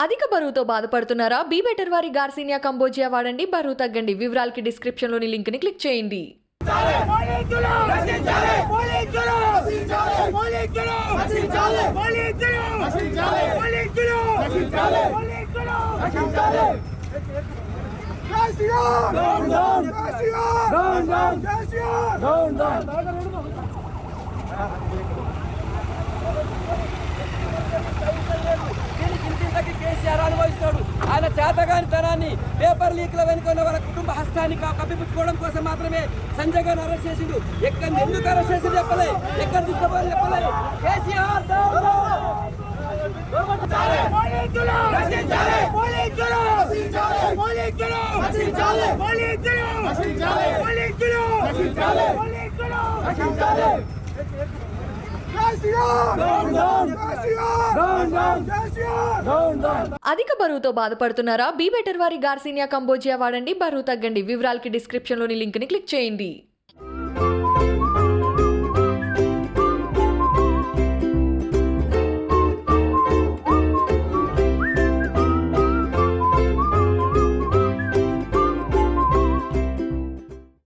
అధిక బరువుతో బాధపడుతున్నారా? బీ బెటర్ వారి గార్సినియా కంబోజియా వాడండి, బరువు తగ్గండి. వివరాలకి డిస్క్రిప్షన్ లోని లింక్ ని క్లిక్ చేయండి. కేసీఆర్ అనుభవిస్తాడు. ఆయన చేతగానితనాన్ని పేపర్ లీక్ల వెనుక ఉన్న వాళ్ళ కుటుంబ హస్తాన్ని కప్పిపుచ్చుకోవడం కోసం మాత్రమే సంజయ్ గారిని అరెస్ట్ చేసిండు. ఎక్కడ ఎందుకు అరెస్ట్ చేసి చెప్పలే, ఎక్కడ తీసుకోవాలని చెప్పలే. కేసీఆర్ అధిక బరువుతో బాధపడుతున్నారా? బీ బెటర్ వారి గార్సినియా కంబోజియా వాడండి, బరువు తగ్గండి. వివరాలకి డిస్క్రిప్షన్ లోని లింక్ ని క్లిక్ చేయండి.